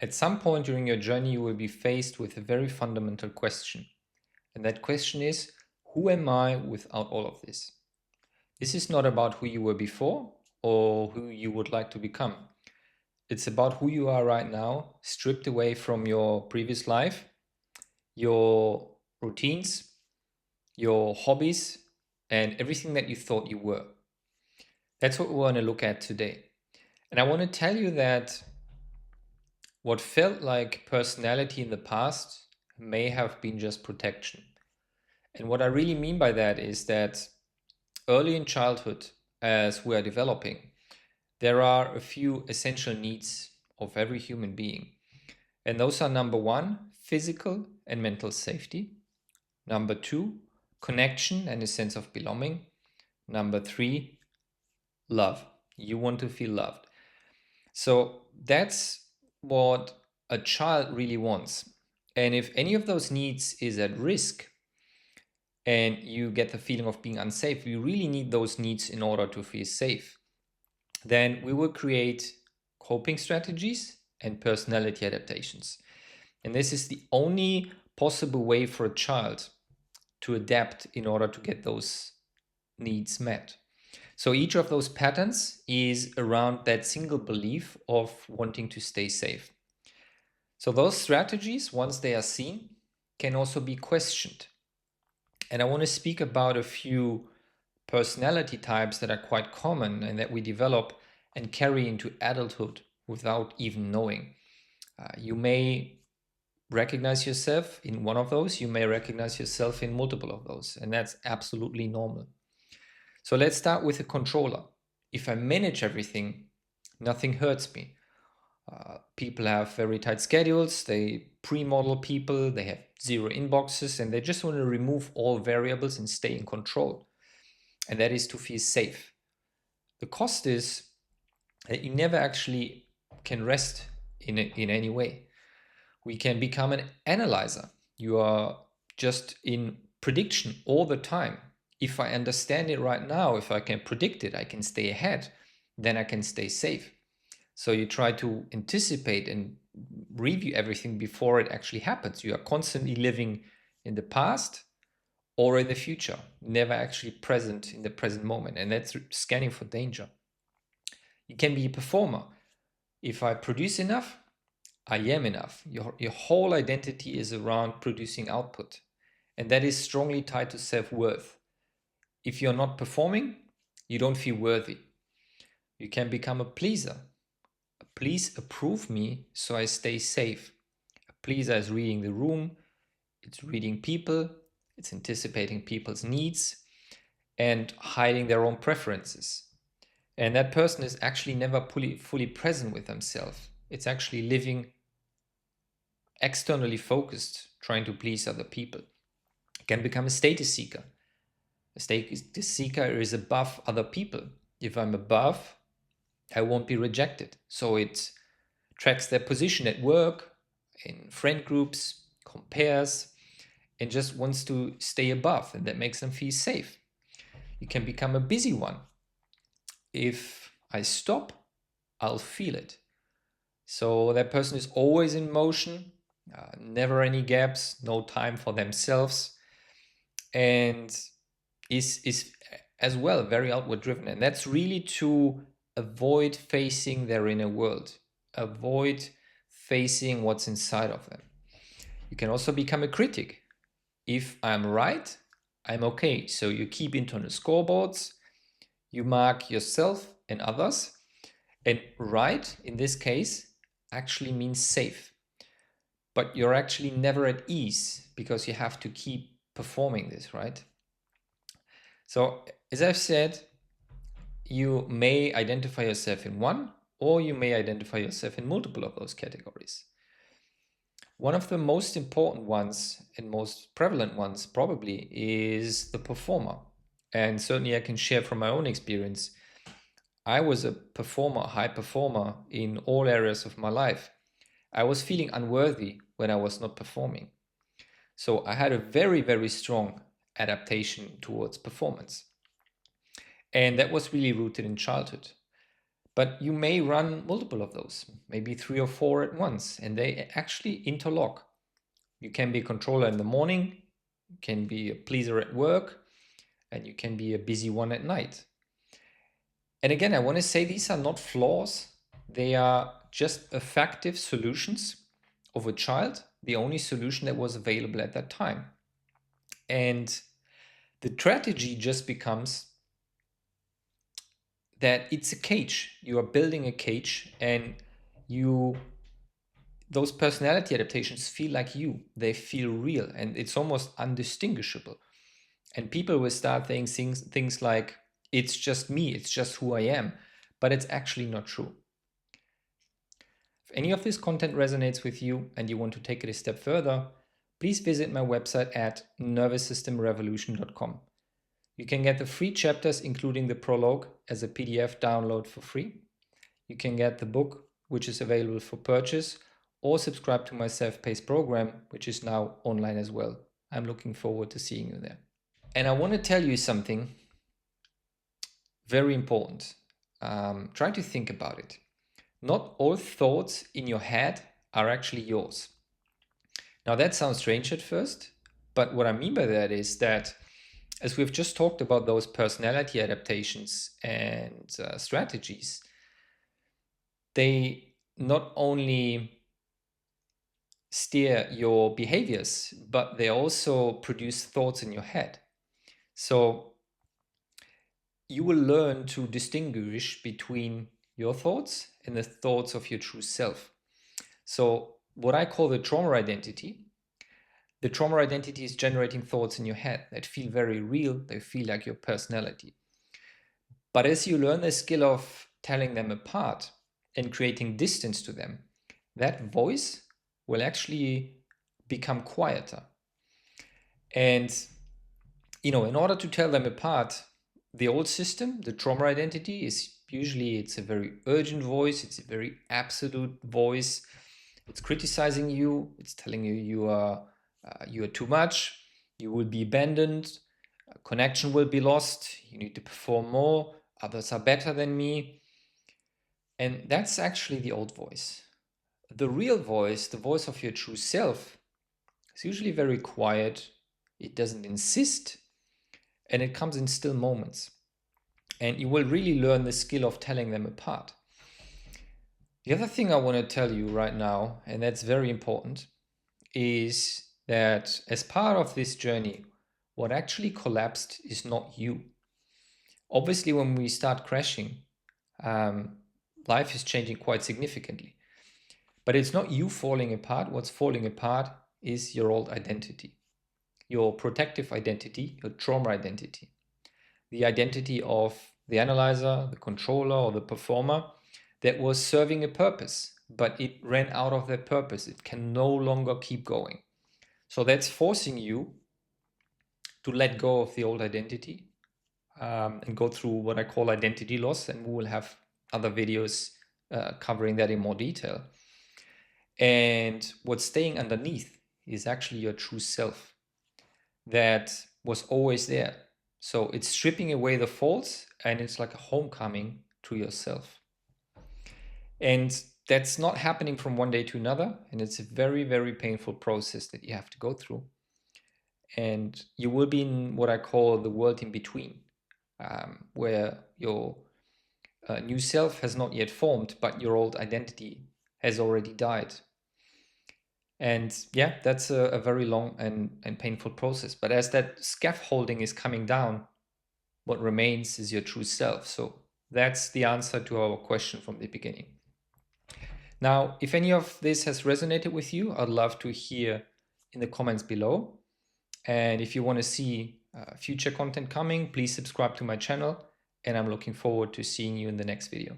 At some point during your journey, you will be faced with a very fundamental question. And that question is, who am I without all of this? This is not about who you were before or who you would like to become. It's about who you are right now, stripped away from your previous life, your routines, your hobbies, and everything that you thought you were. That's what we want to look at today. And I want to tell you that what felt like personality in the past may have been just protection. And what I really mean by that is that early in childhood, as we are developing, there are a few essential needs of every human being. And those are number one, physical and mental safety. Number two, connection and a sense of belonging. Number three, love. You want to feel loved. So that's what a child really wants. And if any of those needs is at risk and you get the feeling of being unsafe, you really need those needs in order to feel safe. Then we will create coping strategies and personality adaptations. And this is the only possible way for a child to adapt in order to get those needs met. So each of those patterns is around that single belief of wanting to stay safe. So those strategies, once they are seen, can also be questioned. And I want to speak about a few personality types that are quite common and that we develop and carry into adulthood without even knowing. You may recognize yourself in one of those, you may recognize yourself in multiple of those, and that's absolutely normal. So let's start with a controller. If I manage everything, nothing hurts me. People have very tight schedules, they pre-model people, they have zero inboxes, and they just want to remove all variables and stay in control. And that is to feel safe. The cost is that you never actually can rest in any way. We can become an analyzer. You are just in prediction all the time. If I understand it right now, if I can predict it, I can stay ahead, then I can stay safe. So you try to anticipate and review everything before it actually happens. You are constantly living in the past or in the future, never actually present in the present moment. And that's scanning for danger. You can be a performer. If I produce enough, I am enough. Your whole identity is around producing output. And that is strongly tied to self-worth. If you're not performing, you don't feel worthy. You can become a pleaser. Please approve me so I stay safe. A pleaser is reading the room, it's reading people, it's anticipating people's needs and hiding their own preferences. And that person is actually never fully present with themselves. It's actually living externally focused, trying to please other people. It can become a status seeker. A status seeker is above other people. If I'm above, I won't be rejected. So it tracks their position at work, in friend groups, compares, and just wants to stay above, and that makes them feel safe. You can become a busy one. If I stop, I'll feel it. So that person is always in motion, never any gaps, no time for themselves, and is as well very outward driven. And that's really to avoid facing their inner world, avoid facing what's inside of them. You can also become a critic. If I'm right, I'm okay. So you keep internal scoreboards, you mark yourself and others, and right in this case actually means safe. But you're actually never at ease because you have to keep performing this, right? So as I've said, you may identify yourself in one, or you may identify yourself in multiple of those categories. One of the most important ones and most prevalent ones probably is the performer. And certainly I can share from my own experience. I was a performer, high performer in all areas of my life. I was feeling unworthy when I was not performing. So I had a very, very strong adaptation towards performance. And that was really rooted in childhood. But you may run multiple of those, maybe 3 or 4 at once, and they actually interlock. You can be a controller in the morning, you can be a pleaser at work, and you can be a busy one at night. And again, I want to say these are not flaws. They are just effective solutions of a child, the only solution that was available at that time. And the strategy just becomes that it's a cage. You are building a cage, and those personality adaptations feel like you. They feel real, and it's almost undistinguishable. And people will start saying things like, it's just me, it's just who I am. But it's actually not true. If any of this content resonates with you and you want to take it a step further, please visit my website at nervoussystemrevolution.com. You can get the free chapters, including the prologue, as a PDF download for free. You can get the book, which is available for purchase, or subscribe to my self-paced program, which is now online as well. I'm looking forward to seeing you there. And I want to tell you something very important. Try to think about it. Not all thoughts in your head are actually yours. Now that sounds strange at first, but what I mean by that is that, as we've just talked about those personality adaptations and strategies, they not only steer your behaviors, but they also produce thoughts in your head. So you will learn to distinguish between your thoughts and the thoughts of your true self. So what I call the trauma identity is generating thoughts in your head that feel very real. They feel like your personality. But as you learn the skill of telling them apart and creating distance to them, that voice will actually become quieter. And, in order to tell them apart, the old system, the trauma identity, it's a very urgent voice. It's a very absolute voice. It's criticizing you. It's telling you you are too much. You will be abandoned. A connection will be lost. You need to perform more. Others are better than me. And that's actually the old voice. The real voice, the voice of your true self, is usually very quiet. It doesn't insist, and it comes in still moments. And you will really learn the skill of telling them apart. The other thing I want to tell you right now, and that's very important, is that as part of this journey, what actually collapsed is not you. Obviously, when we start crashing, life is changing quite significantly. But it's not you falling apart. What's falling apart is your old identity, your protective identity, your trauma identity, the identity of the analyzer, the controller, or the performer that was serving a purpose, but it ran out of that purpose. It can no longer keep going. So that's forcing you to let go of the old identity and go through what I call identity loss. And we will have other videos covering that in more detail. And what's staying underneath is actually your true self that was always there. So it's stripping away the faults, and it's like a homecoming to yourself. And that's not happening from one day to another. And it's a very, very painful process that you have to go through. And you will be in what I call the world in between, where your new self has not yet formed, but your old identity has already died. And yeah, that's a very long and painful process. But as that scaffolding is coming down, what remains is your true self. So that's the answer to our question from the beginning. Now, if any of this has resonated with you, I'd love to hear in the comments below. And if you want to see future content coming, please subscribe to my channel. And I'm looking forward to seeing you in the next video.